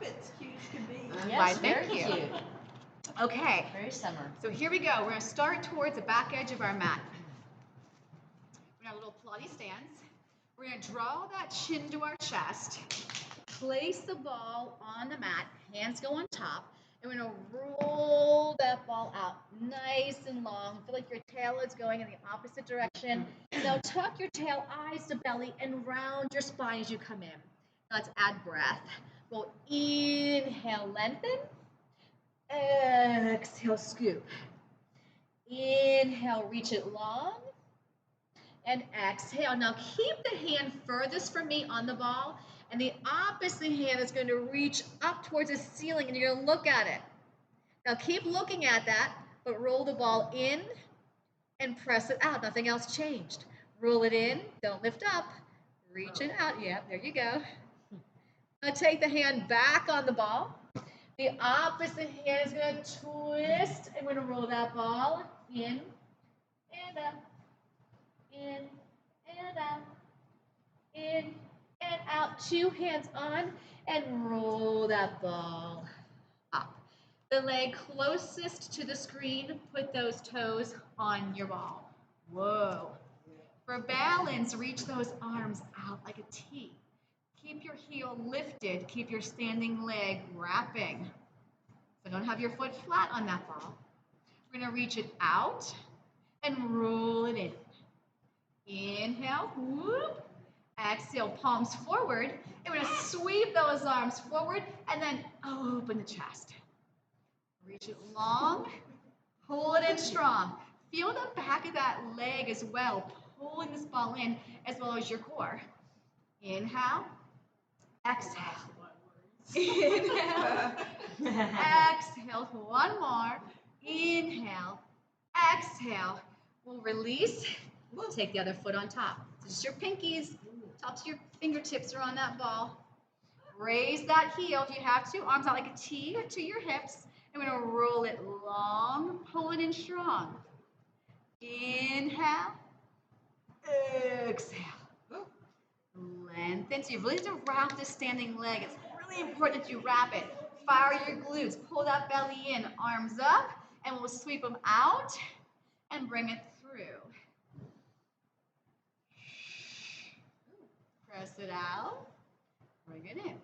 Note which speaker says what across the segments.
Speaker 1: It's cute as can be.
Speaker 2: Yes,
Speaker 3: Why,
Speaker 2: very
Speaker 3: thank you.
Speaker 2: cute.
Speaker 3: Okay,
Speaker 2: Very summer.
Speaker 3: so here we go. We're going to start towards the back edge of our mat. We're going to have little Pilates stance. We're going to draw that chin to our chest. Place the ball on the mat. Hands go on top. And we're going to roll that ball out nice and long. Feel like your tail is going in the opposite direction. Now tuck your tail, eyes to belly, and round your spine as you come in. Let's add breath. We'll inhale, lengthen. Exhale, scoop. Inhale, reach it long. And exhale. Now keep the hand furthest from me on the ball, and the opposite hand is going to reach up towards the ceiling, and you're going to look at it. Now keep looking at that, but roll the ball in and press it out. Nothing else changed. Roll it in, don't lift up. Reach it out. Yeah, there you go. Now take the hand back on the ball. The opposite hand is going to twist, and we're going to roll that ball in and up, in and out, in and out. Two hands on, and roll that ball up. The leg closest to the screen, put those toes on your ball. Whoa. For balance, reach those arms out like a T. Keep your heel lifted. Keep your standing leg wrapping. So don't have your foot flat on that ball. We're going to reach it out and roll it in. Inhale, whoop. Exhale, palms forward. And we're going to sweep those arms forward and then open the chest. Reach it long. Pull it in strong. Feel the back of that leg as well, pulling this ball in as well as your core. Inhale. Exhale. Inhale. Exhale. One more. Inhale. Exhale. We'll release. We'll take the other foot on top. So just your pinkies, tops of your fingertips are on that ball. Raise that heel if you have to. Arms out like a T to your hips. And we're going to roll it long. Pull it in strong. Inhale. Exhale. Lengthen. So you really need to wrap this standing leg. It's really important that you wrap it. Fire your glutes. Pull that belly in. Arms up. And we'll sweep them out and bring it through. Press it out. Bring it in.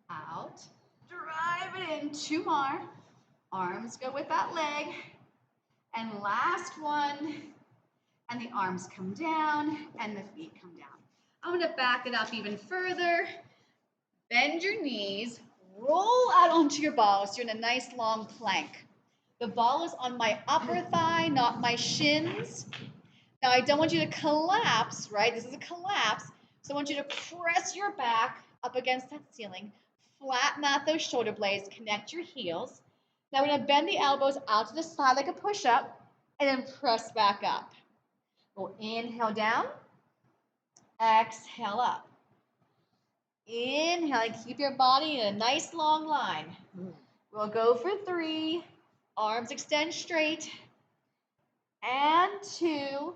Speaker 3: Out. Drive it in. Two more. Arms go with that leg. And last one. And the arms come down and the feet come down. I'm going to back it up even further. Bend your knees. Roll out onto your ball so you're in a nice long plank. The ball is on my upper thigh, not my shins. Now I don't want you to collapse, right? This is a collapse. So I want you to press your back up against that ceiling. Flatten out those shoulder blades. Connect your heels. Now we're going to bend the elbows out to the side like a push-up and then press back up. We'll inhale down. Exhale up. Inhale and keep your body in a nice long line. We'll go for 3. Arms extend straight. And 2.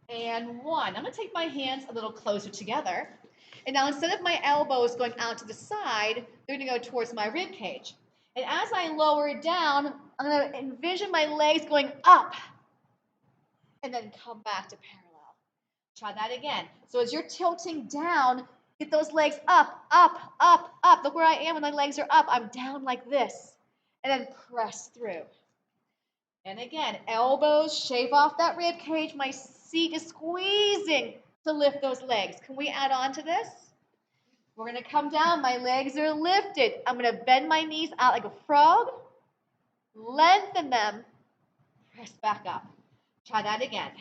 Speaker 3: And 1. I'm going to take my hands a little closer together. And now instead of my elbows going out to the side, they're going to go towards my rib cage. And as I lower it down, I'm going to envision my legs going up and then come back to parallel. Try that again. So as you're tilting down, get those legs up, up, up, up. Look where I am when my legs are up. I'm down like this. And then press through. And again, elbows shave off that rib cage. My seat is squeezing to lift those legs. Can we add on to this? We're going to come down. My legs are lifted. I'm going to bend my knees out like a frog. Lengthen them. Press back up. Try that again.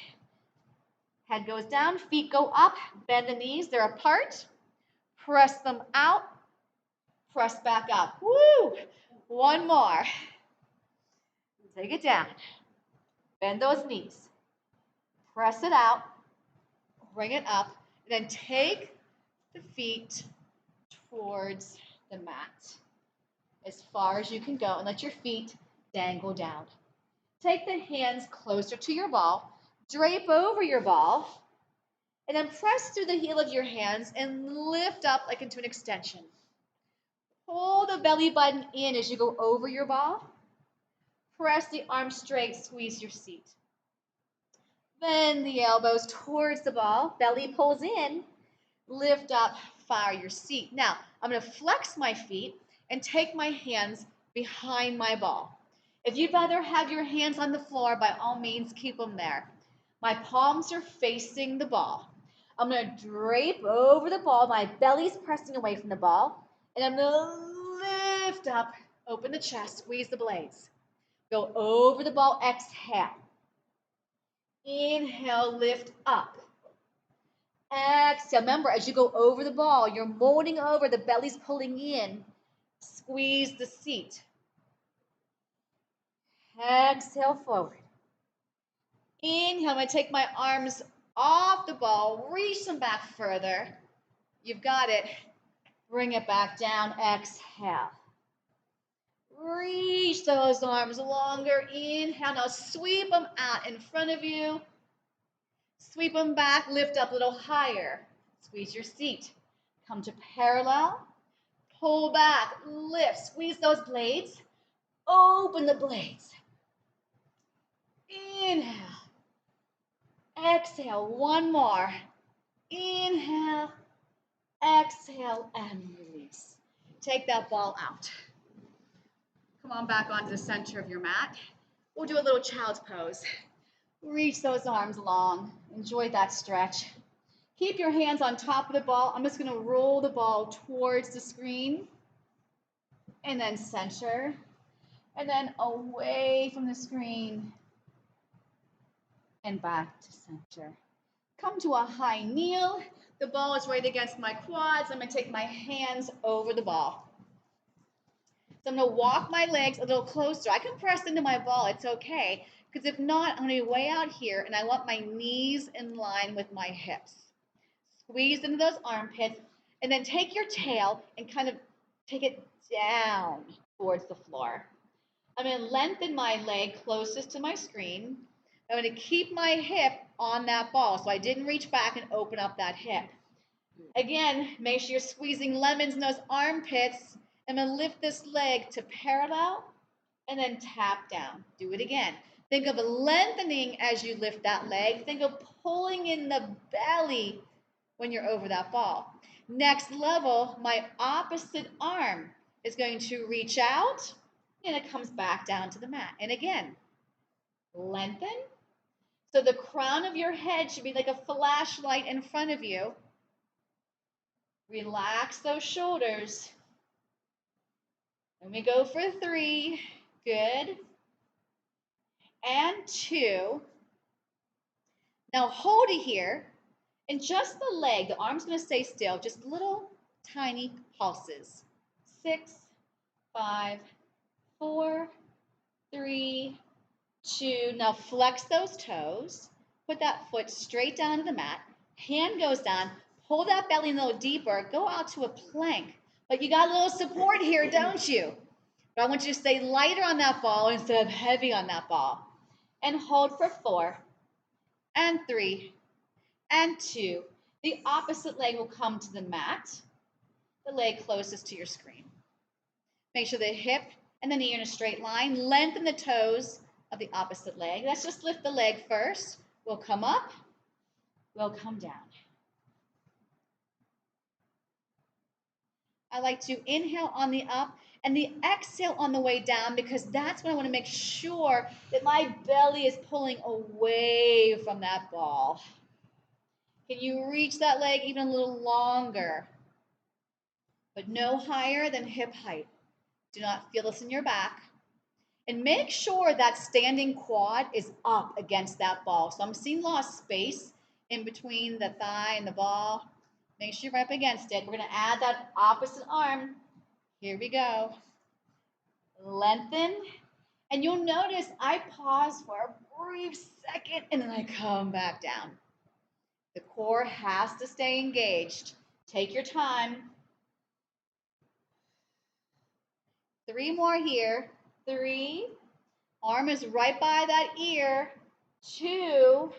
Speaker 3: Head goes down, feet go up, bend the knees, they're apart. Press them out, press back up. Woo! One more. Take it down. Bend those knees. Press it out, bring it up, and then take the feet towards the mat as far as you can go and let your feet dangle down. Take the hands closer to your ball. Drape over your ball And then press through the heel of your hands and lift up like into an extension. Pull the belly button in as you go over your ball. Press the arms straight, squeeze your seat. Bend the elbows towards the ball, belly pulls in, lift up, fire your seat. Now, I'm going to flex my feet and take my hands behind my ball. If you'd rather have your hands on the floor, by all means, keep them there. My palms are facing the ball. I'm going to drape over the ball. My belly's pressing away from the ball. And I'm going to lift up, open the chest, squeeze the blades. Go over the ball, exhale. Inhale, lift up. Exhale. Remember, as you go over the ball, you're molding over, the belly's pulling in. Squeeze the seat. Exhale forward. Inhale, I'm going to take my arms off the ball, reach them back further. You've got it. Bring it back down. Exhale. Reach those arms longer. Inhale. Now sweep them out in front of you. Sweep them back. Lift up a little higher. Squeeze your seat. Come to parallel. Pull back. Lift. Squeeze those blades. Open the blades. Inhale. Exhale. One more. Inhale. Exhale and release. Take that ball out. Come on back onto the center of your mat. We'll do a little child's pose. Reach those arms long. Enjoy that stretch. Keep your hands on top of the ball. I'm just going to roll the ball towards the screen. And then center. And then away from the screen. And back to center. Come to a high kneel. The ball is right against my quads. I'm going to take my hands over the ball. So I'm going to walk my legs a little closer. I can press into my ball. It's okay. Because if not, I'm going to be way out here, and I want my knees in line with my hips. Squeeze into those armpits, and then take your tail and kind of take it down towards the floor. I'm going to lengthen my leg closest to my screen. I'm going to keep my hip on that ball, so I didn't reach back and open up that hip. Again, make sure you're squeezing lemons in those armpits. I'm going to lift this leg to parallel and then tap down. Do it again. Think of lengthening as you lift that leg. Think of pulling in the belly when you're over that ball. Next level, my opposite arm is going to reach out and it comes back down to the mat. And again, lengthen. So the crown of your head should be like a flashlight in front of you. Relax those shoulders. And we go for 3. Good. And 2. Now hold it here. And just the leg, the arm's going to stay still. Just little tiny pulses. 6, 5, 4, 3, 2. Now flex those toes. Put that foot straight down to the mat. Hand goes down. Pull that belly a little deeper. Go out to a plank. But you got a little support here, don't you? But I want you to stay lighter on that ball instead of heavy on that ball. And hold for 4, and 3, and 2. The opposite leg will come to the mat. The leg closest to your screen. Make sure the hip and the knee are in a straight line. Lengthen the toes of the opposite leg. Let's just lift the leg first. We'll come up. We'll come down. I like to inhale on the up and the exhale on the way down because that's when I want to make sure that my belly is pulling away from that ball. Can you reach that leg even a little longer? But no higher than hip height. Do not feel this in your back. And make sure that standing quad is up against that ball. So I'm seeing a lot of space in between the thigh and the ball. Make sure you're right up against it. We're going to add that opposite arm. Here we go. Lengthen. And you'll notice I pause for a brief second and then I come back down. The core has to stay engaged. Take your time. 3 more here. 3. Arm is right by that ear. 2.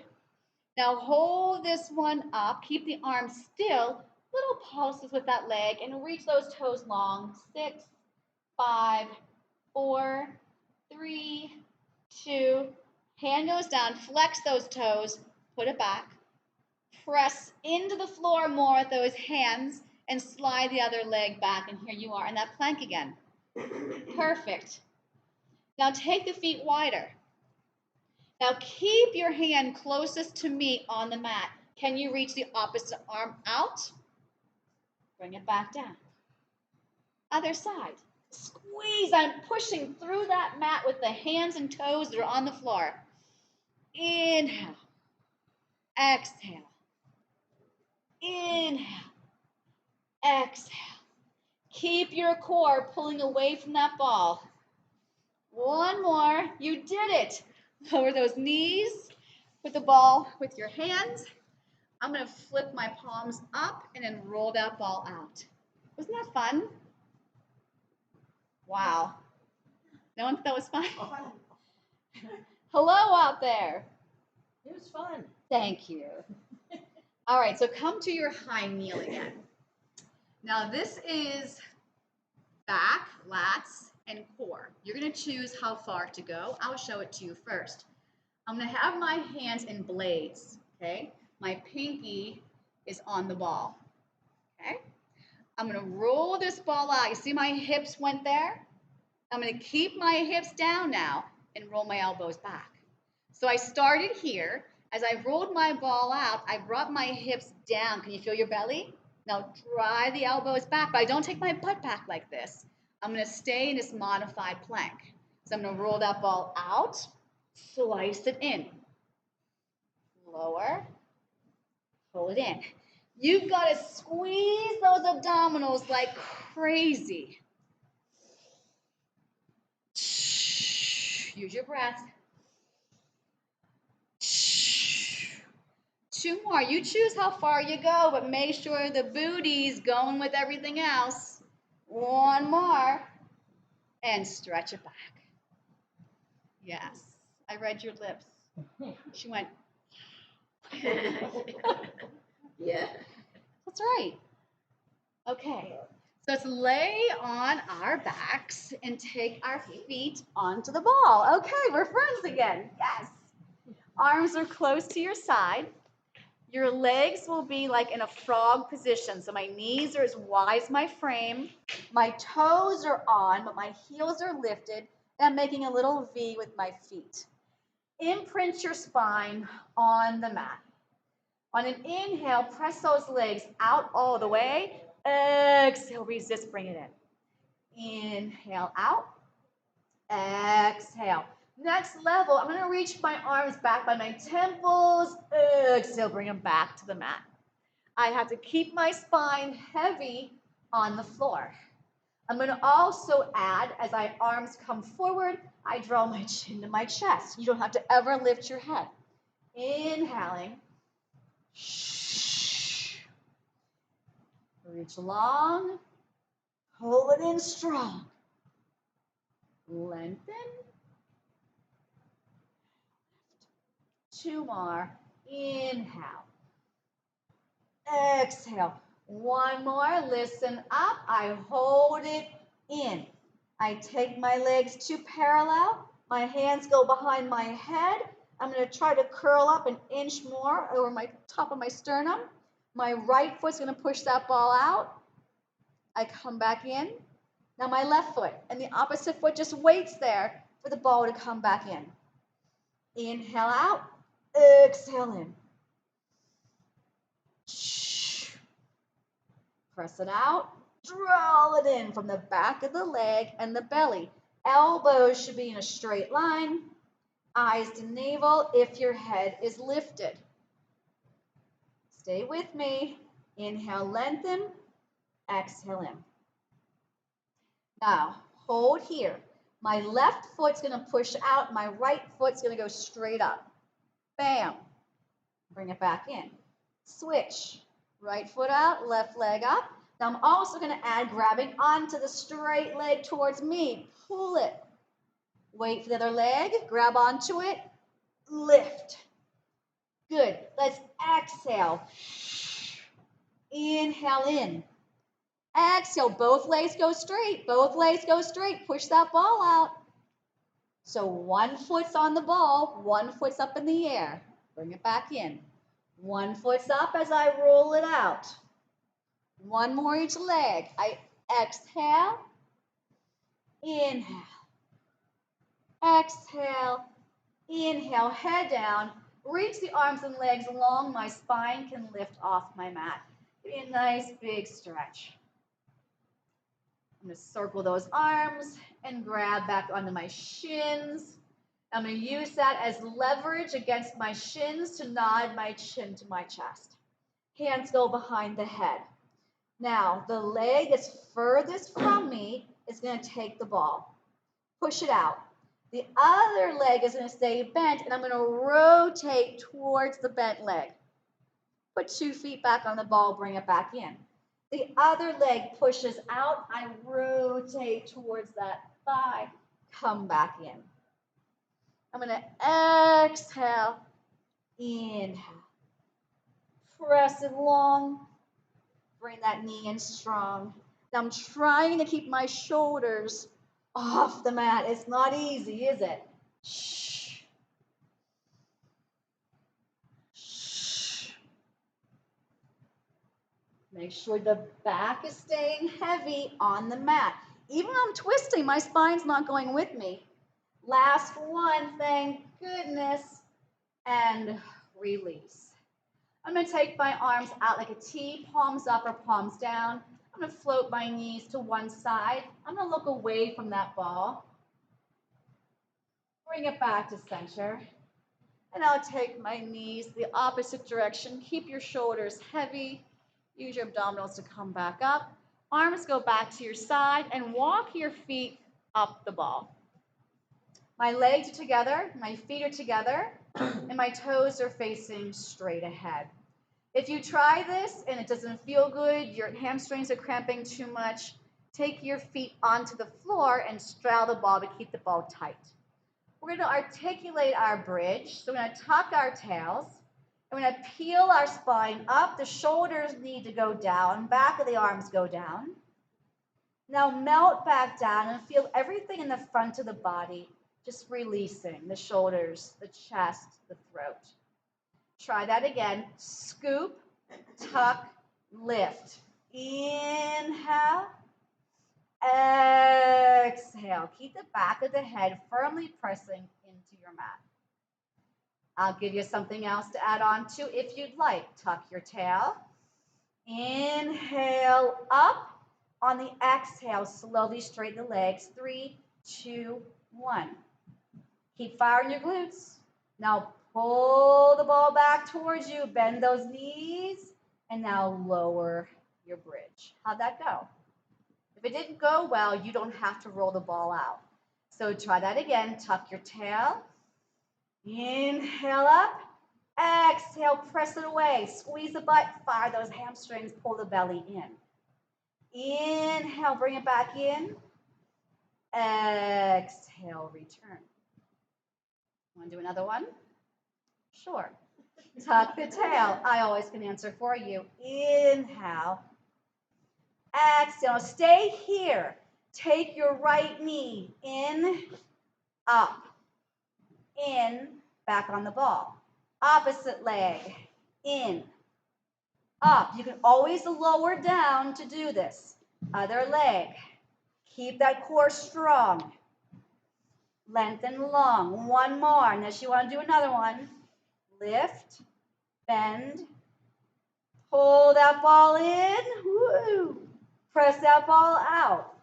Speaker 3: Now hold this one up. Keep the arms still. Little pulses with that leg and reach those toes long. 6, 5, 4, 3, 2. Hand goes down. Flex those toes. Put it back. Press into the floor more with those hands and slide the other leg back. And here you are in that plank again. Perfect. Now take the feet wider. Now keep your hand closest to me on the mat. Can you reach the opposite arm out? Bring it back down. Other side. Squeeze. I'm pushing through that mat with the hands and toes that are on the floor. Inhale. Exhale. Inhale. Exhale. Keep your core pulling away from that ball. One more. You did it. Lower those knees. Put the ball with your hands. I'm going to flip my palms up and then roll that ball out. Wasn't that fun? Wow. No one thought that was fun? Hello out there.
Speaker 1: It was fun.
Speaker 3: Thank you. All right, so come to your high kneel again. Now this is back, lats, and core. You're going to choose how far to go. I'll show it to you first. I'm going to have my hands in blades, okay? My pinky is on the ball, okay? I'm going to roll this ball out. You see my hips went there? I'm going to keep my hips down now and roll my elbows back. So I started here. As I rolled my ball out, I brought my hips down. Can you feel your belly? Now drive the elbows back, but I don't take my butt back like this. I'm going to stay in this modified plank. So I'm going to roll that ball out, slice it in. Lower, pull it in. You've got to squeeze those abdominals like crazy. Use your breath. 2 more. You choose how far you go, but make sure the booty's going with everything else. 1 more. And stretch it back. Yes. I read your lips. She went.
Speaker 1: Yeah.
Speaker 3: That's right. Okay. So let's lay on our backs and take our feet onto the ball. Okay, we're friends again. Yes. Arms are close to your side. Your legs will be like in a frog position. So my knees are as wide as my frame. My toes are on, but my heels are lifted. And I'm making a little V with my feet. Imprint your spine on the mat. On an inhale, press those legs out all the way. Exhale, resist, bring it in. Inhale out. Exhale. Next level, I'm going to reach my arms back by my temples. Exhale, bring them back to the mat. I have to keep my spine heavy on the floor. I'm going to also add, as my arms come forward, I draw my chin to my chest. You don't have to ever lift your head. Inhaling. Reach long. Pull it in strong. Lengthen. 2 more. Inhale. Exhale. 1 more. Listen up. I hold it in. I take my legs to parallel. My hands go behind my head. I'm going to try to curl up an inch more over my top of my sternum. My right foot's going to push that ball out. I come back in. Now my left foot and the opposite foot just waits there for the ball to come back in. Inhale out. Exhale in. Press it out. Draw it in from the back of the leg and the belly. Elbows should be in a straight line. Eyes to navel if your head is lifted. Stay with me. Inhale, lengthen. Exhale in. Now, hold here. My left foot's going to push out. My right foot's going to go straight up. Bam. Bring it back in. Switch. Right foot out, left leg up. Now I'm also going to add grabbing onto the straight leg towards me. Pull it. Wait for the other leg. Grab onto it. Lift.
Speaker 2: Good. Let's exhale. Inhale in. Exhale. Both legs go straight. Both legs go straight. Push that ball out. So one foot's on the ball, one foot's up in the air. Bring it back in. One foot's up as I roll it out. One more each leg. I exhale. Inhale. Exhale. Inhale. Head down. Reach the arms and legs long. My spine can lift off my mat. Give me a nice big stretch. I'm going to circle those arms and grab back onto my shins. I'm going to use that as leverage against my shins to nod my chin to my chest. Hands go behind the head. Now, the leg that's furthest from me is going to take the ball. Push it out. The other leg is going to stay bent, and I'm going to rotate towards the bent leg. Put 2 feet back on the ball, bring it back in. The other leg pushes out. I rotate towards that thigh, come back in. I'm going to exhale, inhale. Press it long. Bring that knee in strong. Now I'm trying to keep my shoulders off the mat. It's not easy, is it? Shh. Shh. Make sure the back is staying heavy on the mat. Even when I'm twisting, my spine's not going with me. Last one, thank goodness, and release. I'm going to take my arms out like a T, palms up or palms down. I'm going to float my knees to one side. I'm going to look away from that ball. Bring it back to center. And I'll take my knees the opposite direction. Keep your shoulders heavy. Use your abdominals to come back up. Arms go back to your side and walk your feet up the ball. My legs are together, my feet are together, and my toes are facing straight ahead. If you try this and it doesn't feel good, your hamstrings are cramping too much, take your feet onto the floor and straddle the ball to keep the ball tight. We're going to articulate our bridge. So we're going to tuck our tails. And we're going to peel our spine up. The shoulders need to go down. Back of the arms go down. Now melt back down and feel everything in the front of the body just releasing. The shoulders, the chest, the throat. Try that again. Scoop, tuck, lift. Inhale. Exhale. Keep the back of the head firmly pressing into your mat. I'll give you something else to add on to if you'd like. Tuck your tail. Inhale up. On the exhale, slowly straighten the legs. 3, 2, 1. Keep firing your glutes. Now pull the ball back towards you. Bend those knees. And now lower your bridge. How'd that go? If it didn't go well, you don't have to roll the ball out. So try that again. Tuck your tail. Inhale up. Exhale, press it away. Squeeze the butt. Fire those hamstrings. Pull the belly in. Inhale, bring it back in. Exhale, return. Want to do another one? Sure. Tuck the tail. I always can answer for you. Inhale. Exhale. Stay here. Take your right knee in, up, in, back on the ball. Opposite leg, in, up. You can always lower down to do this. Other leg. Keep that core strong. Lengthen long. One more, unless you want to do another one. Lift, bend, pull that ball in. Woo! Press that ball out.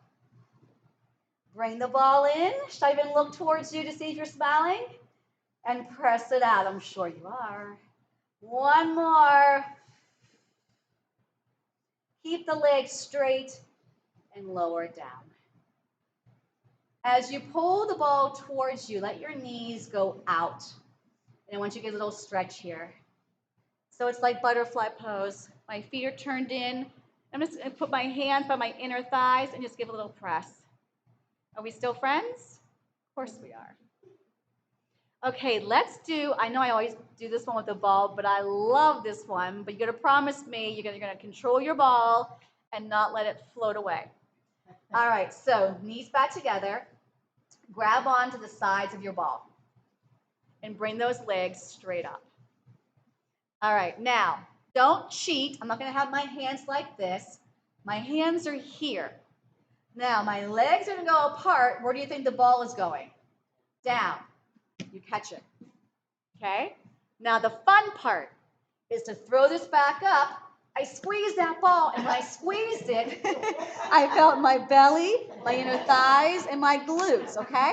Speaker 2: Bring the ball in. Should I even look towards you to see if you're smiling? And press it out. I'm sure you are. One more. Keep the legs straight and lower it down. As you pull the ball towards you, let your knees go out. And I want you to get a little stretch here. So it's like butterfly pose. My feet are turned in. I'm just going to put my hands by my inner thighs and just give a little press. Are we still friends? Of course we are. Okay, let's do, I know I always do this one with the ball, but I love this one. But you're going to promise me you're going to control your ball and not let it float away. All right, so knees back together. Grab onto the sides of your ball and bring those legs straight up. All right, now, don't cheat. I'm not going to have my hands like this. My hands are here. Now, my legs are going to go apart. Where do you think the ball is going? Down. You catch it. Okay? Now, the fun part is to throw this back up. I squeezed that ball, and when I squeezed it, I felt my belly, my inner thighs, and my glutes, okay?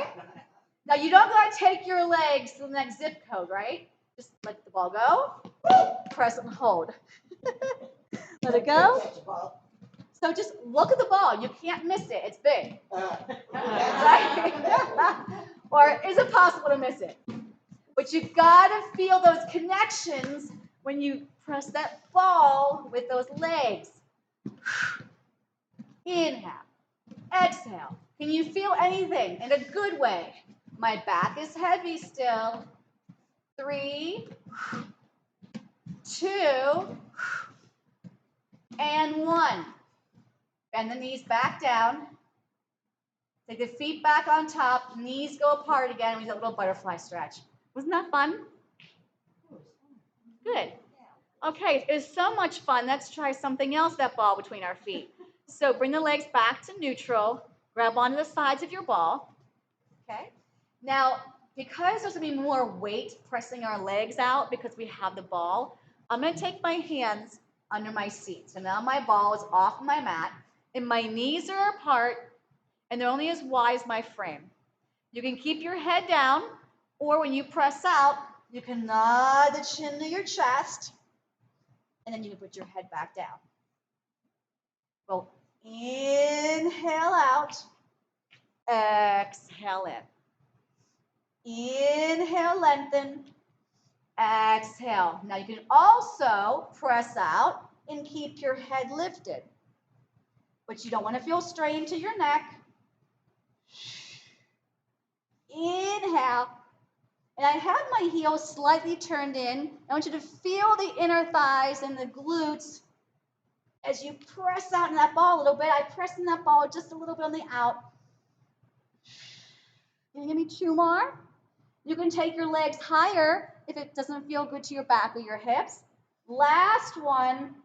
Speaker 2: Now, you don't got to take your legs to the next zip code, right? Just let the ball go, press and hold. Let it go. So just look at the ball. You can't miss it. It's big. Right? Or is it possible to miss it? But you got to feel those connections when you press that ball with those legs. Inhale. Exhale. Can you feel anything in a good way? My back is heavy still. 3, 2, and 1. Bend the knees back down. Take the feet back on top. Knees go apart again. We do a little butterfly stretch. Wasn't that fun? Good. Okay, it was so much fun. Let's try something else, that ball between our feet. So bring the legs back to neutral. Grab onto the sides of your ball. Okay? Now, because there's going to be more weight pressing our legs out because we have the ball, I'm going to take my hands under my seat. So now my ball is off my mat, and my knees are apart, and they're only as wide as my frame. You can keep your head down, or when you press out, you can nod the chin to your chest, and then you can put your head back down. Well, inhale out, exhale in. Inhale, lengthen, exhale. Now you can also press out and keep your head lifted, but you don't want to feel strain to your neck. Inhale, and I have my heels slightly turned in. I want you to feel the inner thighs and the glutes as you press out in that ball a little bit. I press in that ball just a little bit on the out. Can you give me 2 more? You can take your legs higher if it doesn't feel good to your back or your hips. Last one,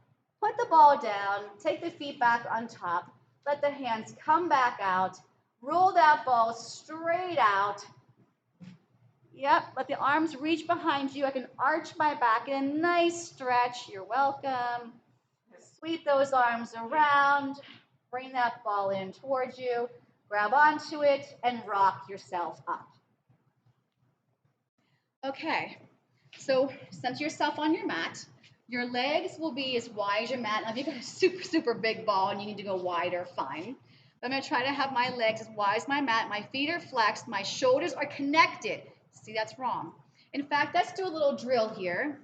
Speaker 2: put the ball down, take the feet back on top, let the hands come back out, roll that ball straight out. Yep, let the arms reach behind you. I can arch my back in a nice stretch. You're welcome. Sweep those arms around, bring that ball in towards you, grab onto it, and rock yourself up. Okay, so center yourself on your mat. Your legs will be as wide as your mat. Now, if you've got a super, super big ball and you need to go wider, fine. But I'm going to try to have my legs as wide as my mat. My feet are flexed. My shoulders are connected. See, that's wrong. In fact, let's do a little drill here.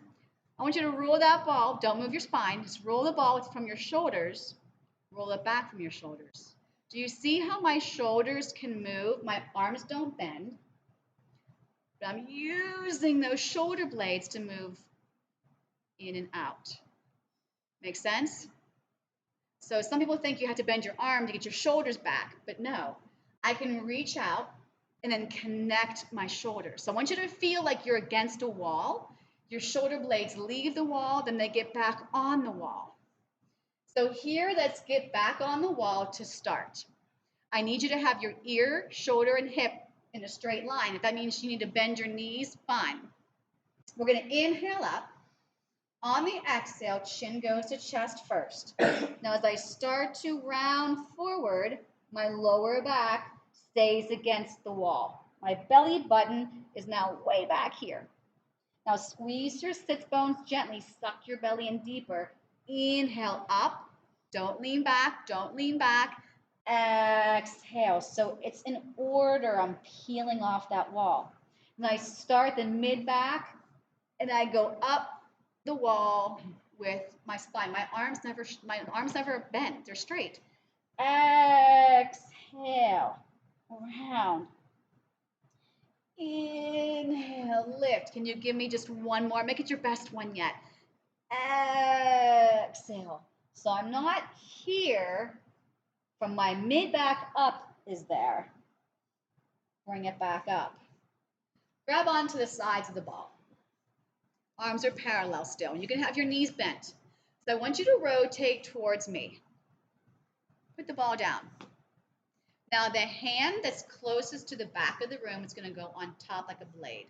Speaker 2: I want you to roll that ball. Don't move your spine. Just roll the ball from your shoulders. Roll it back from your shoulders. Do you see how my shoulders can move? My arms don't bend. But I'm using those shoulder blades to move in and out. Make sense? So some people think you have to bend your arm to get your shoulders back, but no. I can reach out and then connect my shoulders. So I want you to feel like you're against a wall. Your shoulder blades leave the wall, then they get back on the wall. So here, let's get back on the wall to start. I need you to have your ear, shoulder, and hip in a straight line. If that means you need to bend your knees, fine. We're going to inhale up. On the exhale, chin goes to chest first. Now, as I start to round forward, my lower back stays against the wall. My belly button is now way back here. Now, squeeze your sits bones gently. Suck your belly in deeper. Inhale up. Don't lean back. Don't lean back. Exhale. So it's in order. I'm peeling off that wall. And I start the mid back, and I go up the wall with my spine. My arms never bend. They're straight. Exhale. Round. Inhale, lift. Can you give me just one more? Make it your best one yet. Exhale. So I'm not here. From my mid back up is there. Bring it back up. Grab onto the sides of the ball. Arms are parallel still. You can have your knees bent. So I want you to rotate towards me. Put the ball down. Now the hand that's closest to the back of the room is going to go on top like a blade.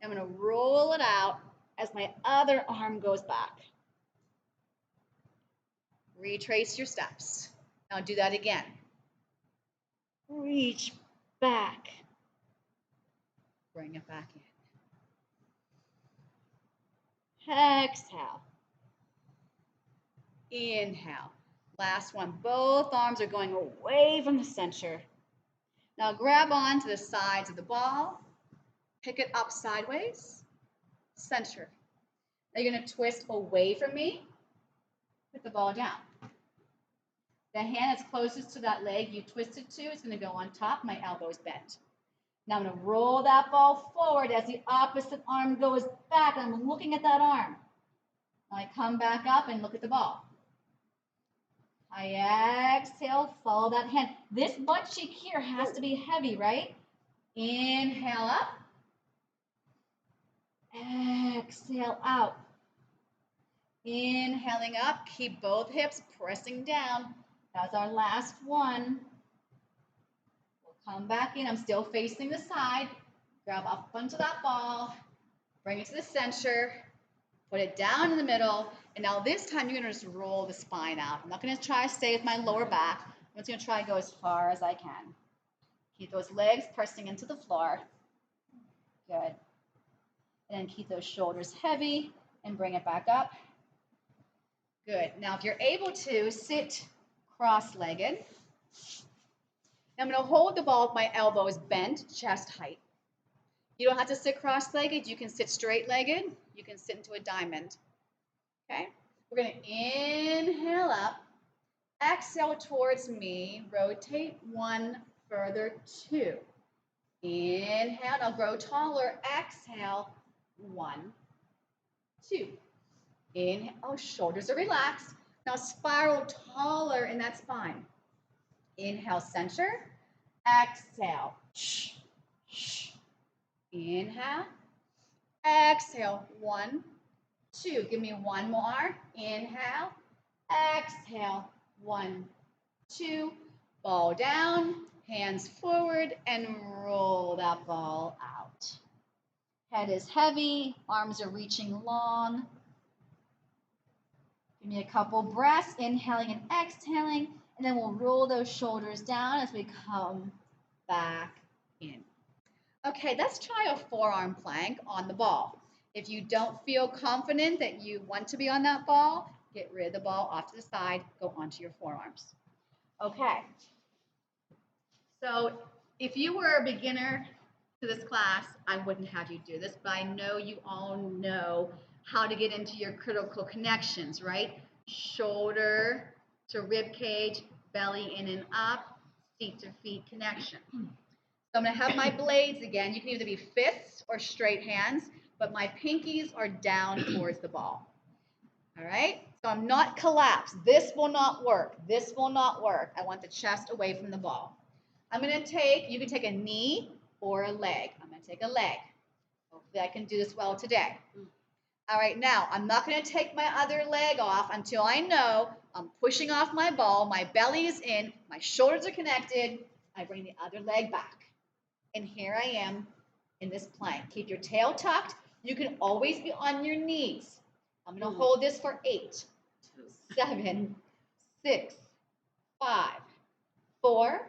Speaker 2: I'm going to roll it out as my other arm goes back. Retrace your steps. Now do that again. Reach back. Bring it back in. Exhale. Inhale. Last one. Both arms are going away from the center. Now grab on to the sides of the ball. Pick it up sideways. Center. Now you're going to twist away from me. Put the ball down. The hand that's closest to that leg you twisted to is going to go on top. My elbow's bent. Now I'm going to roll that ball forward as the opposite arm goes back. I'm looking at that arm. I come back up and look at the ball. I exhale, follow that hand. This butt cheek here has to be heavy, right? Inhale up. Exhale out. Inhaling up, keep both hips pressing down. That's our last one. We'll come back in. I'm still facing the side. Grab up onto that ball. Bring it to the center. Put it down in the middle. And now this time you're going to just roll the spine out. I'm not going to try to stay with my lower back. I'm just going to try to go as far as I can. Keep those legs pressing into the floor. Good. And then keep those shoulders heavy and bring it back up. Good. Now if you're able to, sit cross-legged. I'm going to hold the ball with my elbows bent, chest height. You don't have to sit cross-legged. You can sit straight-legged. You can sit into a diamond. Okay? We're going to inhale up. Exhale towards me. Rotate 1, further 2. Inhale. Now grow taller. Exhale. 1, 2. Inhale. Oh, shoulders are relaxed. Now spiral taller in that spine. Inhale, center. Exhale. Shh. Shh. Inhale. Exhale. 1, 2. Give me one more. Inhale. Exhale. 1, 2. Ball down. Hands forward and roll that ball out. Head is heavy. Arms are reaching long. Give me a couple breaths. Inhaling and exhaling. And then we'll roll those shoulders down as we come back in. Okay, let's try a forearm plank on the ball. If you don't feel confident that you want to be on that ball, get rid of the ball off to the side, go onto your forearms. Okay. So if you were a beginner to this class, I wouldn't have you do this, but I know you all know how to get into your critical connections, right? Shoulder to rib cage, belly in and up, seat to feet connection. So I'm going to have my blades again. You can either be fists or straight hands, but my pinkies are down towards the ball. All right? So I'm not collapsed. This will not work. This will not work. I want the chest away from the ball. I'm going to take, you can take a knee or a leg. I'm going to take a leg. Hopefully I can do this well today. All right, now I'm not going to take my other leg off until I know I'm pushing off my ball, my belly is in, my shoulders are connected. I bring the other leg back. And here I am in this plank. Keep your tail tucked. You can always be on your knees. I'm going to hold this for 8, 7, 6, 5, 4,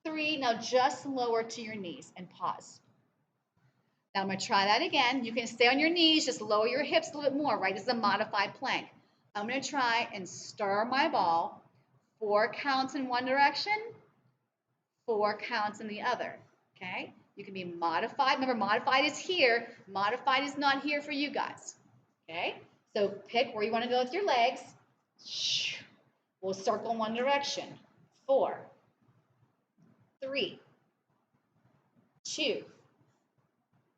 Speaker 2: 3. Now just lower to your knees and pause. Now I'm going to try that again. You can stay on your knees, just lower your hips a little bit more, right? This is a modified plank. I'm going to try and stir my ball. 4 counts in one direction, 4 counts in the other, okay? You can be modified. Remember, modified is here. Modified is not here for you guys, okay? So pick where you want to go with your legs. We'll circle in one direction. 4, 3, 2,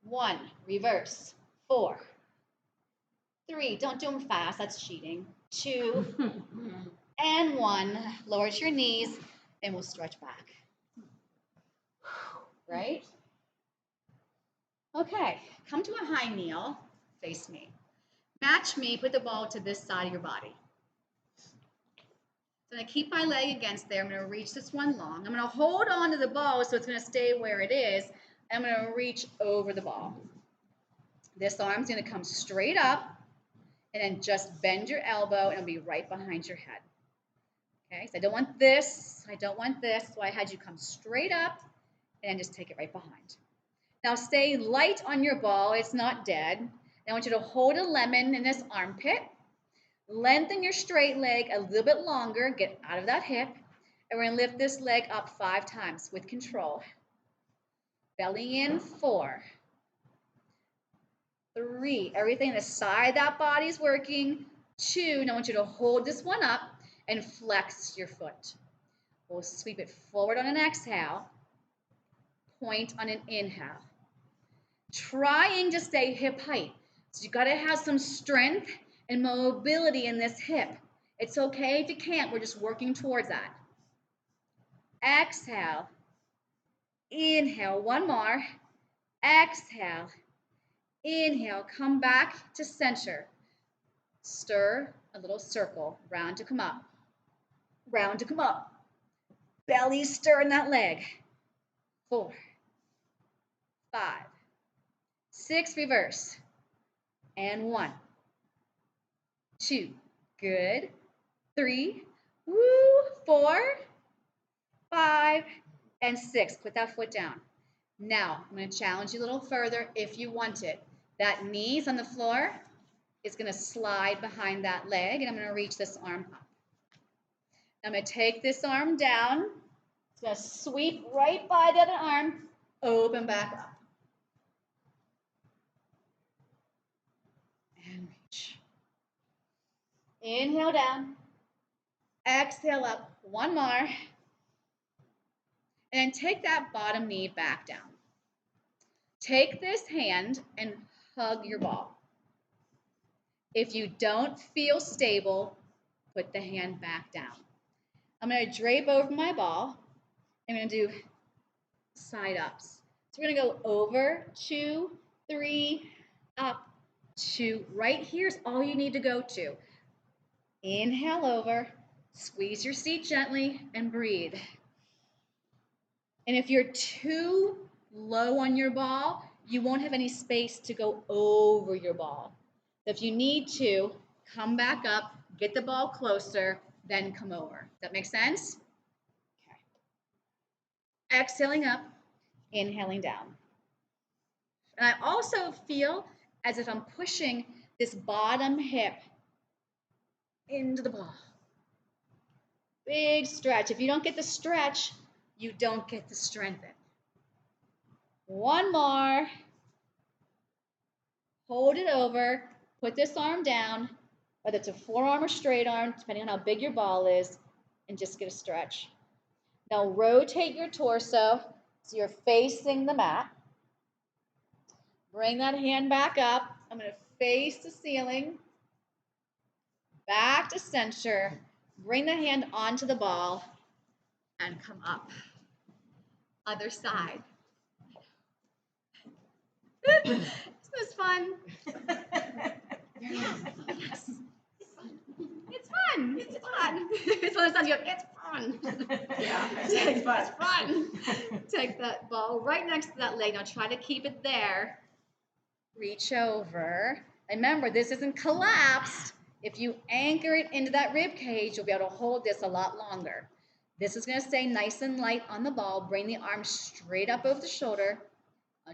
Speaker 2: 1, reverse, 4, 3, don't do them fast, that's cheating, 2, and 1, lower to your knees, and we'll stretch back. Right? Okay, come to a high kneel, face me. Match me, put the ball to this side of your body. So I'm going to keep my leg against there. I'm going to reach this one long. I'm going to hold on to the ball so it's going to stay where it is. I'm going to reach over the ball. This arm's going to come straight up, and then just bend your elbow, and it'll be right behind your head. Okay, so I don't want this, so I had you come straight up, and just take it right behind. Now stay light on your ball, it's not dead. Now I want you to hold a lemon in this armpit. Lengthen your straight leg a little bit longer, get out of that hip, and we're going to lift this leg up 5 times with control. Belly in, 4, 3, everything the side of that body's working, 2, now I want you to hold this one up and flex your foot. We'll sweep it forward on an exhale, point on an inhale. Trying to stay hip height. So you got to have some strength and mobility in this hip. It's okay if you can't, we're just working towards that. Exhale, inhale, one more. Exhale, inhale, come back to center. Stir a little circle, round to come up. Round to come up. Belly stir in that leg. 4, 5, 6, reverse. And 1, 2, good. 3, woo, 4, 5, and 6. Put that foot down. Now, I'm going to challenge you a little further if you want it. That knees on the floor is going to slide behind that leg, and I'm going to reach this arm up. I'm going to take this arm down. It's going to sweep right by the other arm, open back up. And reach. Inhale down. Exhale up. One more. And take that bottom knee back down. Take this hand and hug your ball. If you don't feel stable, put the hand back down. I'm going to drape over my ball. I'm going to do side ups. So we're going to go over, 2, 3, up, 2. Right here's all you need to go to. Inhale over, squeeze your seat gently, and breathe. And if you're too low on your ball, you won't have any space to go over your ball. So if you need to, come back up, get the ball closer, then come over. Does that make sense? Okay. Exhaling up, inhaling down. And I also feel as if I'm pushing this bottom hip into the ball. Big stretch. If you don't get the stretch, you don't get the strengthen. One more. Hold it over. Put this arm down, whether it's a forearm or straight arm, depending on how big your ball is, and just get a stretch. Now rotate your torso so you're facing the mat. Bring that hand back up. I'm going to face the ceiling. Back to center. Bring the hand onto the ball and come up. Other side. This was fun. Yes. It's fun. It's fun. It's one of those times you go, it's fun.
Speaker 1: Yeah,
Speaker 2: It's fun. Take that ball right next to that leg. Now try to keep it there. Reach over. Remember, this isn't collapsed. If you anchor it into that rib cage, you'll be able to hold this a lot longer. This is going to stay nice and light on the ball. Bring the arm straight up over the shoulder.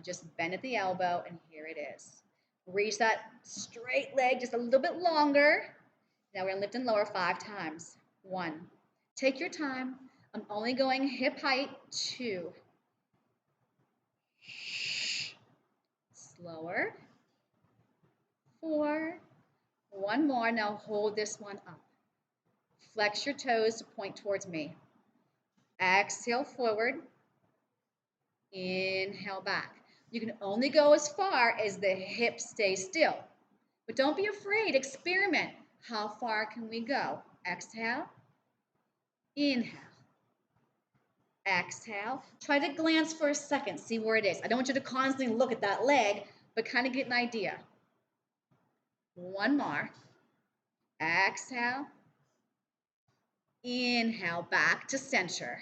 Speaker 2: Just bend at the elbow, and here it is. Reach that straight leg just a little bit longer. Now we're going to lift and lower 5 times. 1. Take your time. I'm only going hip height. 2. Slower. 4. One more. Now hold this one up. Flex your toes to point towards me. Exhale forward.
Speaker 3: Inhale back. You can only go as far as the hips stay still. But don't be afraid. Experiment. How far can we go? Exhale. Inhale. Exhale. Try to glance for a second. See where it is. I don't want you to constantly look at that leg, but kind of get an idea. One more. Exhale. Inhale. Back to center.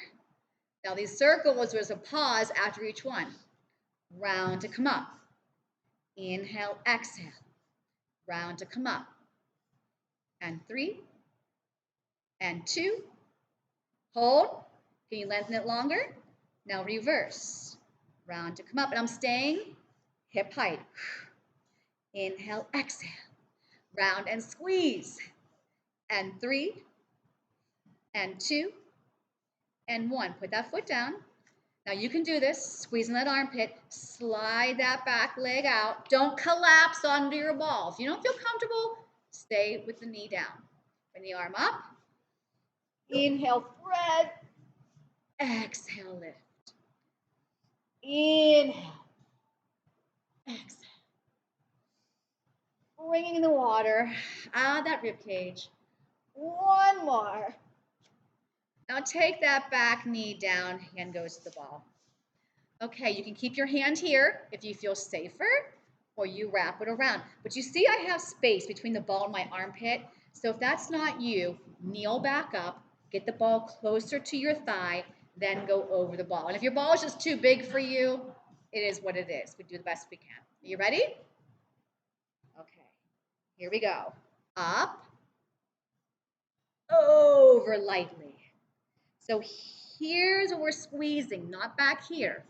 Speaker 3: Now these circles, there's a pause after each one. Round to come up. Inhale. Exhale. Round to come up. And 3. And 2. Hold. Can you lengthen it longer? Now reverse. Round to come up. And I'm staying hip height. Inhale, exhale. Round and squeeze. And 3. And 2. And 1. Put that foot down. Now you can do this. Squeezing that armpit. Slide that back leg out. Don't collapse onto your ball. If you don't feel comfortable, stay with the knee down. Bring the arm up. Inhale, thread. Exhale, lift. Inhale. Exhale. Bringing the water out of that rib cage. One more. Now take that back knee down. Hand goes to the ball. Okay, you can keep your hand here if you feel safer, or you wrap it around. But you see I have space between the ball and my armpit. So if that's not you, kneel back up, get the ball closer to your thigh, then go over the ball. And if your ball is just too big for you, it is what it is. We do the best we can. Are you ready? Okay, here we go. Up, over lightly. So here's where we're squeezing, not back here.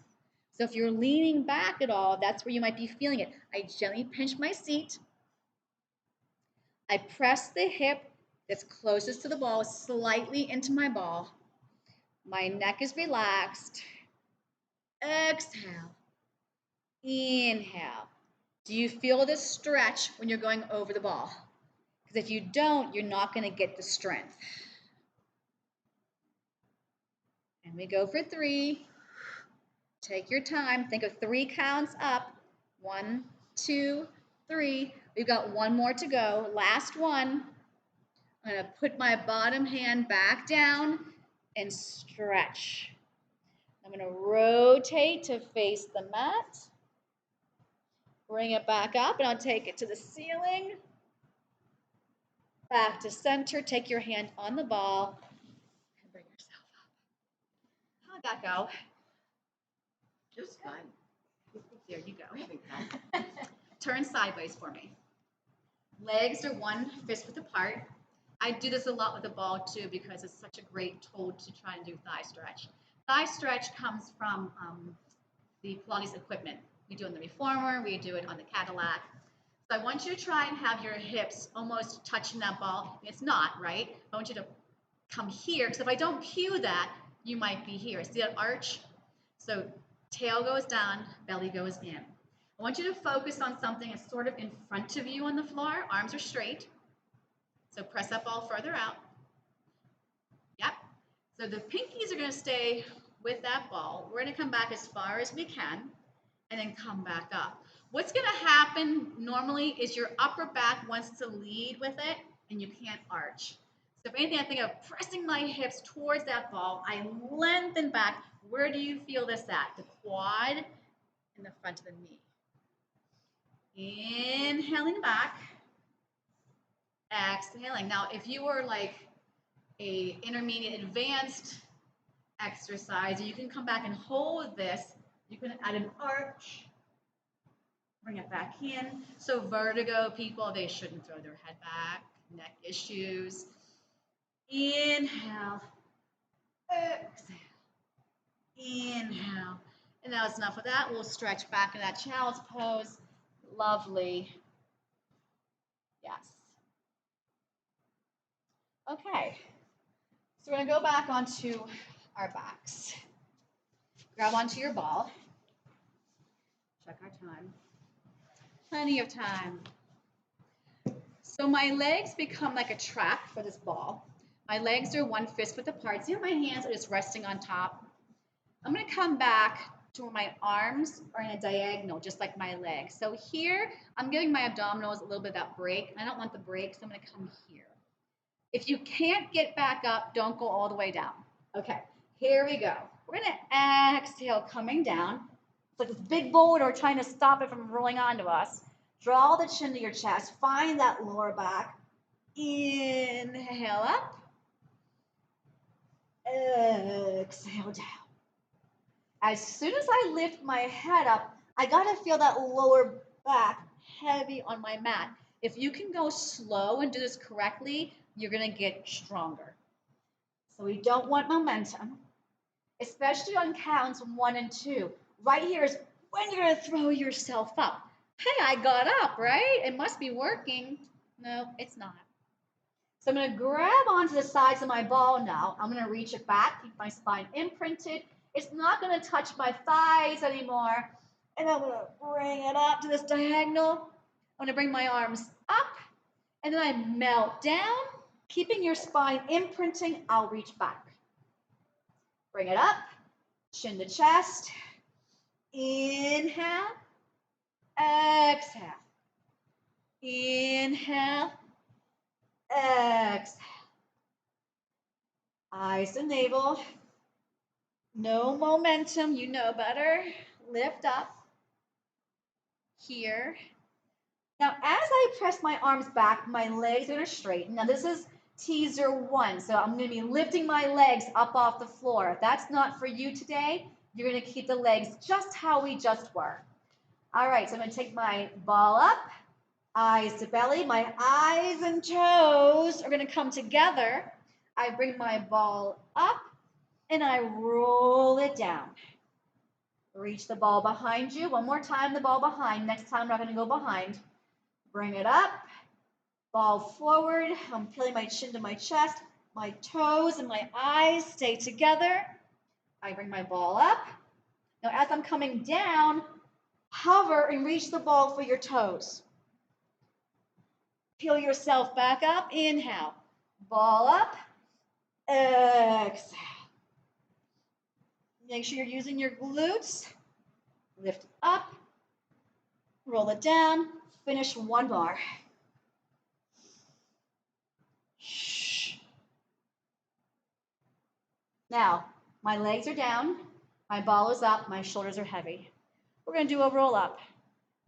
Speaker 3: So if you're leaning back at all, that's where you might be feeling it. I gently pinch my seat. I press the hip that's closest to the ball slightly into my ball. My neck is relaxed. Exhale. Inhale. Do you feel this stretch when you're going over the ball? Because if you don't, you're not going to get the strength. And we go for 3. Take your time. Think of 3 counts up. 1, 2, 3. We've got 1 more to go. Last one. I'm going to put my bottom hand back down and stretch. I'm going to rotate to face the mat. Bring it back up, and I'll take it to the ceiling. Back to center. Take your hand on the ball and bring yourself up. How'd that go?
Speaker 1: It was fun.
Speaker 3: There you go.
Speaker 1: Having fun.
Speaker 3: Turn sideways for me. Legs are 1 fist width apart. I do this a lot with the ball too because it's such a great tool to try and do thigh stretch. Thigh stretch comes from the Pilates equipment. We do it in the Reformer, we do it on the Cadillac. So I want you to try and have your hips almost touching that ball. It's not, right? I want you to come here, because if I don't cue that, you might be here. See that arch? So tail goes down, belly goes in. I want you to focus on something that's sort of in front of you on the floor. Arms are straight. So press that ball further out. Yep. So the pinkies are going to stay with that ball. We're going to come back as far as we can and then come back up. What's going to happen normally is your upper back wants to lead with it and you can't arch. So if anything, I think of pressing my hips towards that ball. I lengthen back. Where do you feel this at? The quad and the front of the knee. Inhaling back. Exhaling. Now, if you were like a intermediate advanced exercise, you can come back and hold this. You can add an arch. Bring it back in. So vertigo people, they shouldn't throw their head back. Neck issues. Inhale. Exhale. Inhale. And now it's enough of that. We'll stretch back in that child's pose. Lovely. Yes. Okay. So we're going to go back onto our backs. Grab onto your ball. Check our time. Plenty of time. So my legs become like a track for this ball. My legs are 1 fist width apart. See how my hands are just resting on top? I'm going to come back
Speaker 2: to where my arms are in a diagonal, just like my legs. So here, I'm giving my abdominals a little bit of that break. I don't want the break, so I'm going to come here. If you can't get back up, don't go all the way down. Okay, here we go. We're going to exhale, coming down. It's like this big boulder trying to stop it from rolling onto us. Draw the chin to your chest. Find that lower back. Inhale up. Exhale down. As soon as I lift my head up, I gotta feel that lower back heavy on my mat. If you can go slow and do this correctly, you're gonna get stronger. So we don't want momentum, especially on counts 1 and 2. Right here is when you're gonna throw yourself up. Hey, I got up, right? It must be working. No, it's not. So I'm going to grab onto the sides of my ball now. I'm going to reach it back, keep my spine imprinted. It's not going to touch my thighs anymore. And I'm going to bring it up to this diagonal. I'm going to bring my arms up, and then I melt down. Keeping your spine imprinting, I'll reach back. Bring it up, chin to chest. Inhale, exhale. Inhale, exhale. Eyes to navel. No momentum, you know better. Lift up. Here. Now, as I press my arms back, my legs are going to straighten. Now, this is teaser 1, so I'm going to be lifting my legs up off the floor. If that's not for you today, you're going to keep the legs just how we just were. All right, so I'm going to take my ball up, eyes to belly. My eyes and toes are going to come together. I bring my ball up and I roll it down. Reach the ball behind you. One more time, the ball behind. Next time, I'm not going to go behind. Bring it up. Ball forward. I'm peeling my chin to my chest. My toes and my eyes stay together. I bring my ball up. Now, as I'm coming down, hover and reach the ball for your toes. Peel yourself back up. Inhale. Ball up. Exhale. Make sure you're using your glutes. Lift up. Roll it down. Finish one bar. Now, my legs are down. My ball is up. My shoulders are heavy. We're going to do a roll up.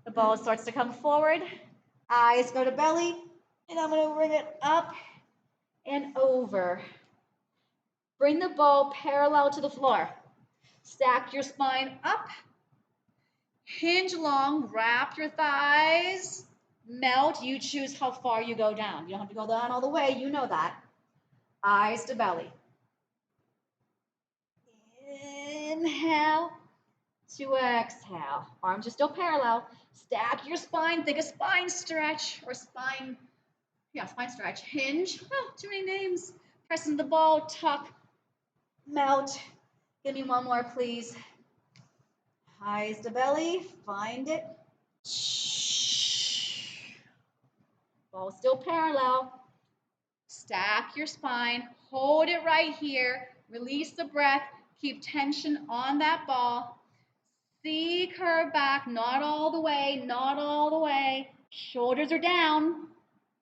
Speaker 2: The ball starts to come forward. Eyes go to belly. And I'm going to bring it up and over. Bring the ball parallel to the floor. Stack your spine up. Hinge long. Wrap your thighs. Melt. You choose how far you go down. You don't have to go down all the way. You know that. Eyes to belly. Inhale to exhale. Arms are still parallel. Stack your spine. Think a spine stretch or spine stretch. Hinge. Oh, too many names. Pressing the ball. Tuck. Melt. Give me one more, please. Eyes to belly. Find it. Ball still parallel. Stack your spine. Hold it right here. Release the breath. Keep tension on that ball. See curve back. Not all the way. Not all the way. Shoulders are down.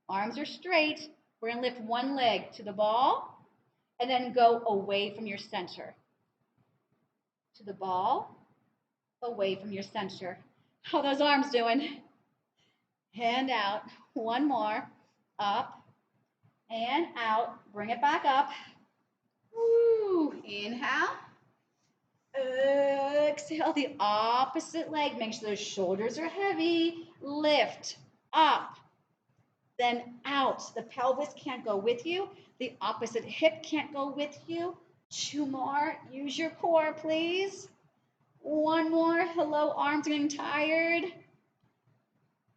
Speaker 2: Arms are straight. We're going to lift one leg to the ball and then go away from your center. To the ball, away from your center. How are those arms doing? Hand out. One more. Up and out. Bring it back up. Woo. Inhale. Exhale. The opposite leg. Make sure those shoulders are heavy. Lift. Up. Then out. The pelvis can't go with you. The opposite hip can't go with you. Two more. Use your core, please. One more. Hello, arms are getting tired.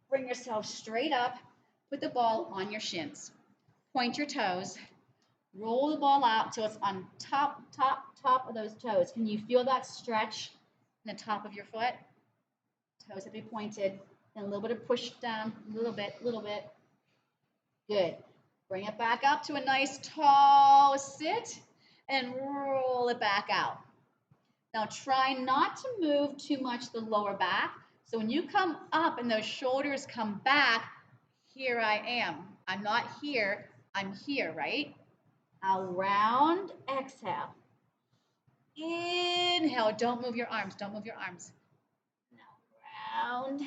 Speaker 2: Bring yourself straight up. Put the ball on your shins. Point your toes. Roll the ball out till it's on top of those toes. Can you feel that stretch in the top of your foot? Toes have to be pointed. And a little bit of push down. A little bit. Good. Bring it back up to a nice tall sit and roll it back out. Now try not to move too much the lower back. So when you come up and those shoulders come back, here I am. I'm not here, I'm here, right? Now round, exhale. Inhale, don't move your arms, don't move your arms. Now round,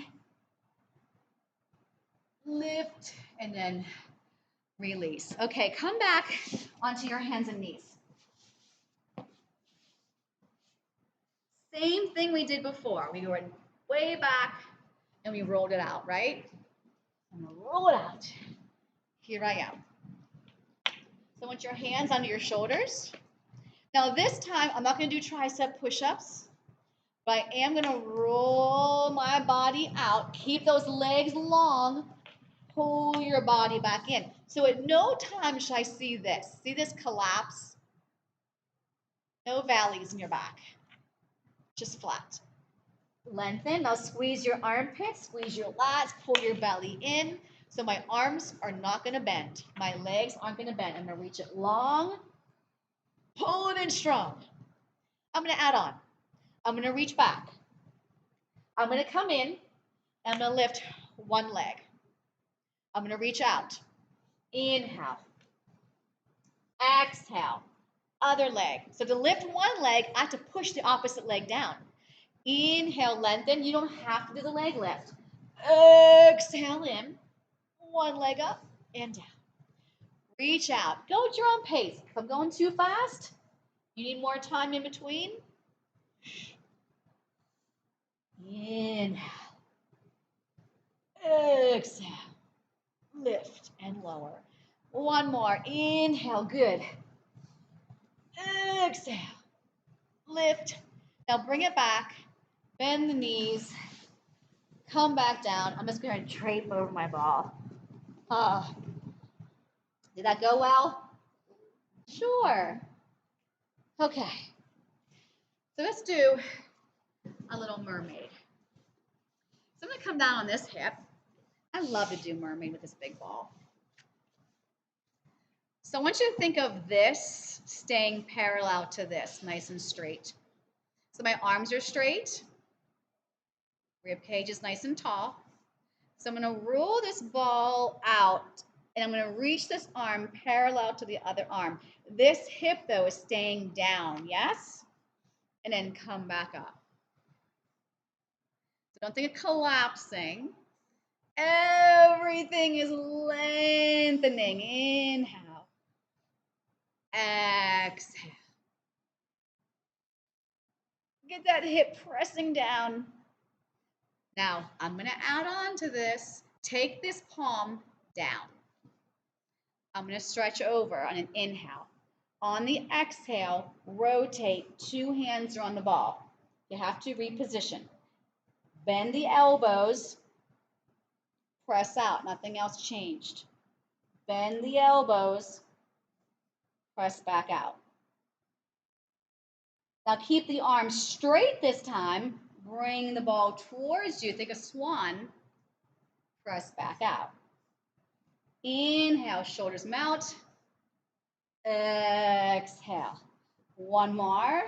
Speaker 2: lift, and then release. Okay, come back onto your hands and knees. Same thing we did before. We went way back and we rolled it out, right? I'm gonna roll it out. Here I am. So I want your hands under your shoulders. Now this time, I'm not gonna do tricep push-ups, but I am gonna roll my body out. Keep those legs long. Pull your body back in. So at no time should I see this. See this collapse? No valleys in your back. Just flat. Lengthen. Now squeeze your armpits, squeeze your lats, pull your belly in. So my arms are not going to bend. My legs aren't going to bend. I'm going to reach it long, pull it in strong. I'm going to add on. I'm going to reach back. I'm going to come in, and I'm going to lift one leg. I'm going to reach out. Inhale. Exhale. Other leg. So to lift one leg, I have to push the opposite leg down. Inhale, lengthen. You don't have to do the leg lift. Exhale in. One leg up and down. Reach out. Go at your own pace. If I'm going too fast, you need more time in between. Inhale. Exhale. Lift and lower. One more. Inhale. Good. Exhale. Lift. Now bring it back. Bend the knees. Come back down. I'm just going to drape over my ball. Did that go well? Sure. Okay. So let's do a little mermaid. So I'm going to come down on this hip. I love to do mermaid with this big ball. So I want you to think of this staying parallel to this, nice and straight. So my arms are straight. Rib cage is nice and tall. So I'm going to roll this ball out, and I'm going to reach this arm parallel to the other arm. This hip, though, is staying down, yes? And then come back up. So don't think of collapsing. Everything is lengthening. Inhale. Exhale. Get that hip pressing down. Now, I'm going to add on to this. Take this palm down. I'm going to stretch over on an inhale. On the exhale, rotate. Two hands are on the ball. You have to reposition. Bend the elbows. Press out. Nothing else changed. Bend the elbows. Press back out. Now keep the arms straight this time. Bring the ball towards you. Think of swan. Press back out. Inhale, shoulders melt. Exhale. One more.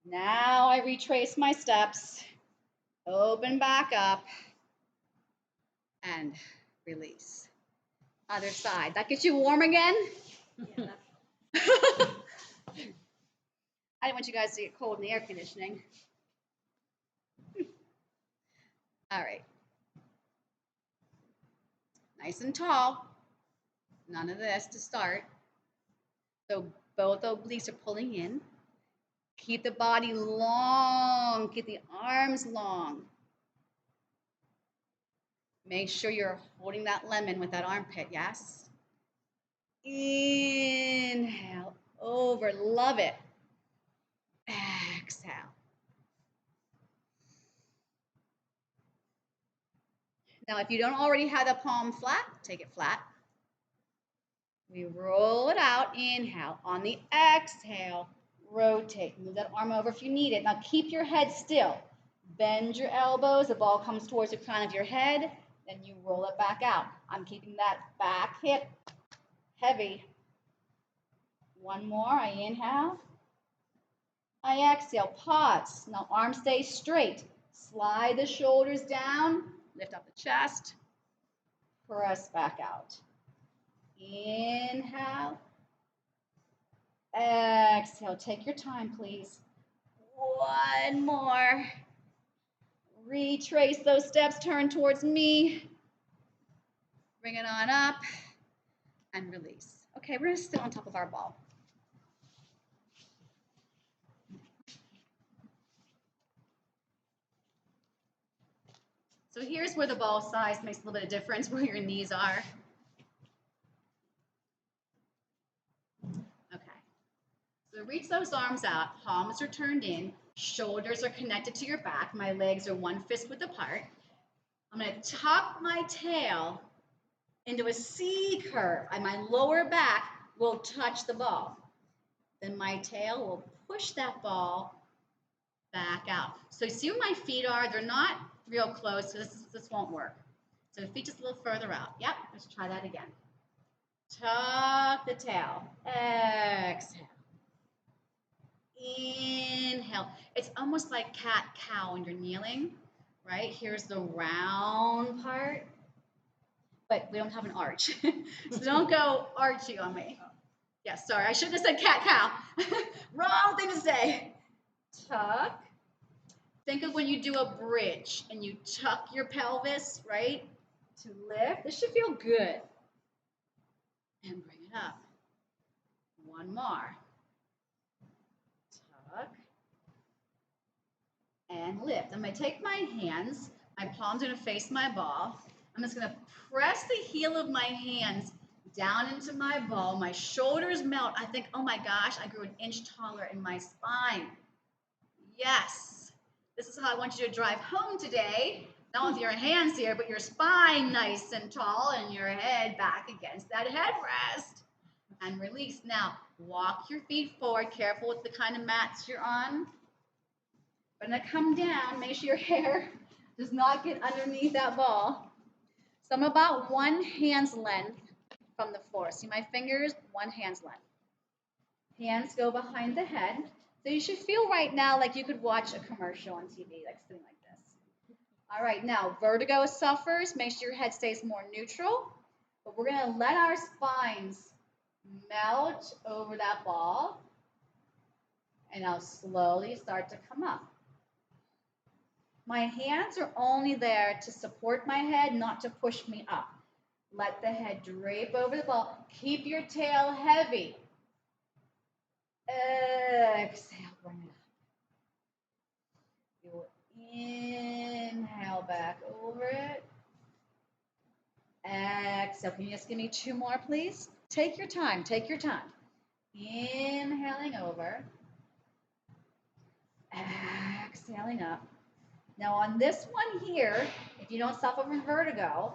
Speaker 2: Now I retrace my steps. Open back up. And release. Other side. That gets you warm again?
Speaker 1: Yeah.
Speaker 2: I didn't want you guys to get cold in the air conditioning. All right. Nice and tall. None of this to start. So both obliques are pulling in. Keep the body long. Keep the arms long. Make sure you're holding that lemon with that armpit, yes? Inhale, over, love it. Exhale. Now, if you don't already have the palm flat, take it flat. We roll it out, inhale. On the exhale, rotate. Move that arm over if you need it. Now, keep your head still. Bend your elbows. The ball comes towards the crown of your head. Then you roll it back out. I'm keeping that back hip heavy. One more. I inhale. I exhale, pause. Now arms stay straight. Slide the shoulders down, lift up the chest, press back out. Inhale. Exhale, take your time, please. One more. Retrace those steps, turn towards me. Bring it on up and release. Okay, we're gonna sit on top of our ball. So here's where the ball size makes a little bit of difference, where your knees are. Okay. So reach those arms out, palms are turned in, shoulders are connected to your back, my legs are one fist width apart. I'm gonna tuck my tail into a C curve, and my lower back will touch the ball. Then my tail will push that ball back out. So you see where my feet are? They're not real close, so this won't work. So the feet just a little further out. Yep, let's try that again. Tuck the tail. Exhale. Inhale. It's almost like cat-cow when you're kneeling, right? Here's the round part, but we don't have an arch. So don't go archy on me. Yeah, sorry, I shouldn't have said cat-cow. Wrong thing to say. Tuck. Think of when you do a bridge and you tuck your pelvis, right? To lift. This should feel good. And bring it up. One more. Tuck. And lift. I'm going to take my hands. My palms are going to face my ball. I'm just going to press the heel of my hands down into my ball. My shoulders melt. I think, oh my gosh, I grew an inch taller in my spine. Yes. This is how I want you to drive home today. Not with your hands here, but your spine nice and tall and your head back against that headrest. And release. Now, walk your feet forward. Careful with the kind of mats you're on. I'm going to come down. Make sure your hair does not get underneath that ball. So I'm about one hand's length from the floor. See my fingers? One hand's length. Hands go behind the head. So you should feel right now like you could watch a commercial on TV, like something like this. All right, now vertigo suffers. Make sure your head stays more neutral. But we're going to let our spines melt over that ball. And I'll slowly start to come up. My hands are only there to support my head, not to push me up. Let the head drape over the ball. Keep your tail heavy. Exhale, bring it up. You will inhale back over it. Exhale. Can you just give me two more, please? Take your time. Take your time. Inhaling over. Exhaling up. Now on this one here, if you don't suffer from vertigo,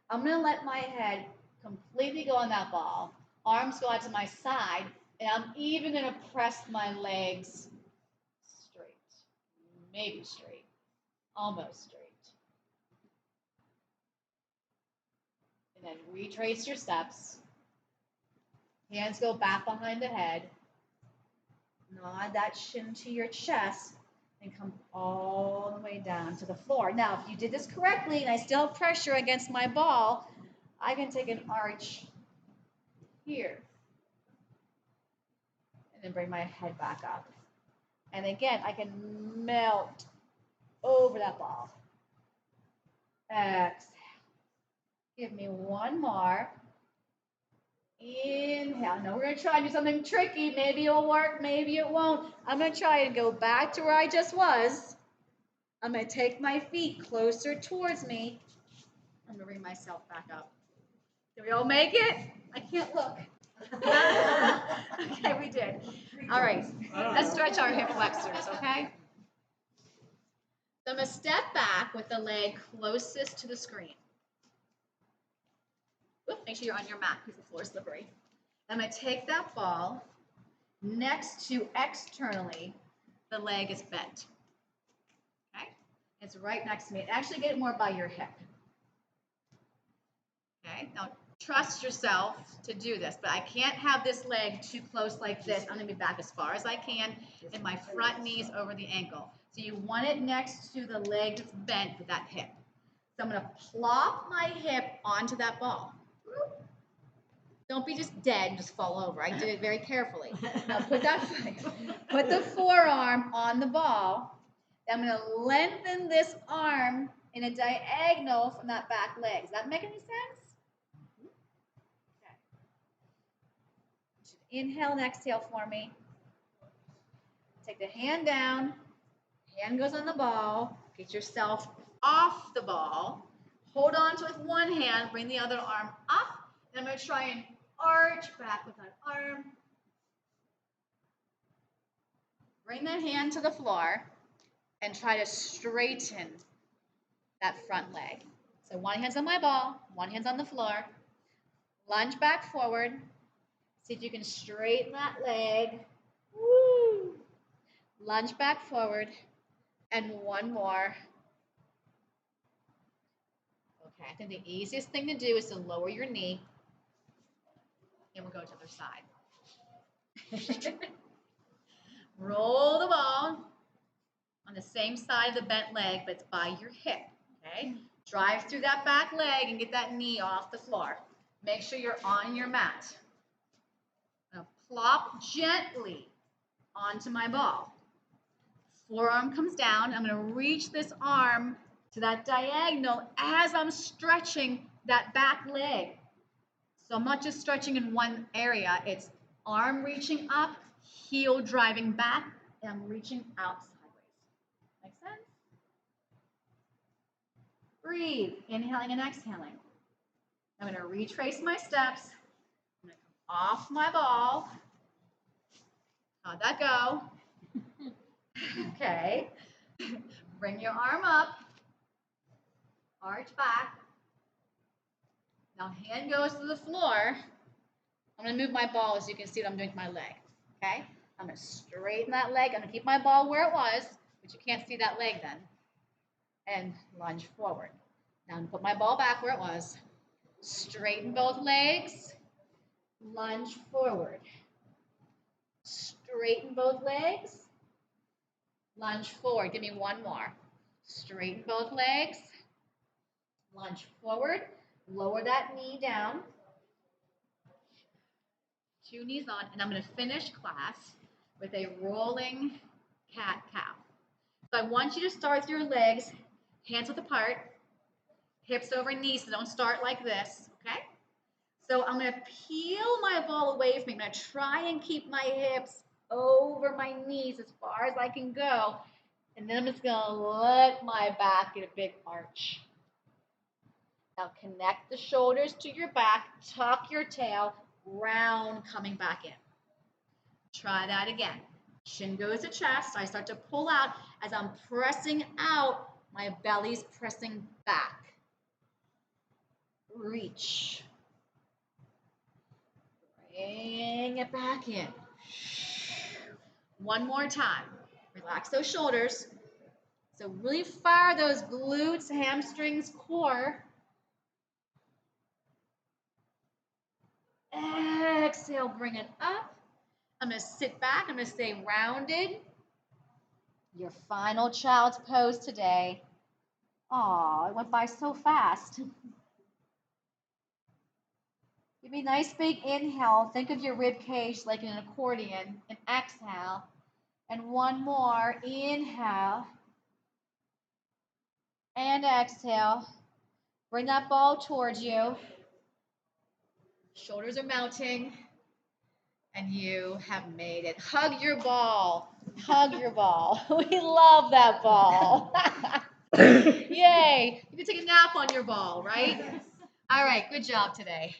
Speaker 2: I'm going to let my head completely go on that ball. Arms go out to my side. And I'm even going to press my legs straight. Maybe straight. Almost straight. And then retrace your steps. Hands go back behind the head. Nod that shin to your chest. And come all the way down to the floor. Now, if you did this correctly and I still have pressure against my ball, I can take an arch here. And then bring my head back up. And again, I can melt over that ball. Exhale. Give me one more. Inhale. Now we're going to try and do something tricky. Maybe it'll work, maybe it won't. I'm going to try and go back to where I just was. I'm going to take my feet closer towards me. I'm going to bring myself back up. Did we all make it? I can't look. Okay, we did. All right, let's stretch our hip flexors, okay? So I'm going to step back with the leg closest to the screen. Oop, make sure you're on your mat because the floor is slippery. I'm going to take that ball next to externally, the leg is bent. Okay? It's right next to me. Actually, get it more by your hip. Okay, now
Speaker 3: trust yourself to do this, but I can't have this leg too close like this. I'm going to be back as far as I can, and my front knees over the ankle. So you want it next to the leg that's bent with that hip. So I'm going to plop my hip onto that ball. Don't be just dead and just fall over. I did it very carefully. Now put the forearm on the ball. I'm going to lengthen this arm in a diagonal from that back leg. Does that make any sense? Okay. Inhale and exhale for me. Take the hand down. Hand goes on the ball. Get yourself off the ball. Hold on to it with one hand. Bring the other arm up. And I'm going to try and arch back with that arm. Bring the hand to the floor and try to straighten that front leg. So one hand's on my ball, one hand's on the floor. Lunge back forward. See if you can straighten that leg. Woo! Lunge back forward. And one more. Okay, I think the easiest thing to do is to lower your knee. And we'll go to the other side. Roll the ball on the same side of the bent leg, but it's by your hip, okay? Drive through that back leg and get that knee off the floor. Make sure you're on your mat. Now plop gently onto my ball. Forearm comes down. I'm going to reach this arm to that diagonal as I'm stretching that back leg. So I'm not just stretching in one area. It's arm reaching up, heel driving back, and I'm reaching out sideways. Make sense? Breathe, inhaling and exhaling. I'm going to retrace my steps. I'm going to come off my ball. How'd that go? Okay. Bring your arm up. Arch back. Now hand goes to the floor. I'm going to move my ball so you can see what I'm doing with my leg. Okay? I'm going to straighten that leg. I'm going to keep my ball where it was, but you can't see that leg then. And lunge forward. Now I'm going to put my ball back where it was. Straighten both legs. Lunge forward. Straighten both legs. Lunge forward. Give me one more. Straighten both legs. Lunge forward. Lower that knee down. Two knees on. And I'm going to finish class with a rolling cat-cow. So I want you to start with your legs, hands width apart, hips over knees, so don't start like this, okay? So I'm going to peel my ball away from me. I'm going to try and keep my hips over my knees as far as I can go. And then I'm just going to let my back get a big arch. Now connect the shoulders to your back, tuck your tail, round coming back in. Try that again. Chin goes to chest. I start to pull out as I'm pressing out. My belly's pressing back. Reach. Bring it back in. One more time. Relax those shoulders. So really fire those glutes, hamstrings, core. Exhale, bring it up. I'm going to sit back. I'm going to stay rounded. Your final child's pose today. Aw, it went by so fast. Give me a nice big inhale. Think of your rib cage like an accordion. And exhale. And one more. Inhale. And exhale. Bring that ball towards you. Shoulders are mounting. And you have made it. Hug your ball. Hug your ball. We love that ball. Yay. You can take a nap on your ball, right? All right, good job today.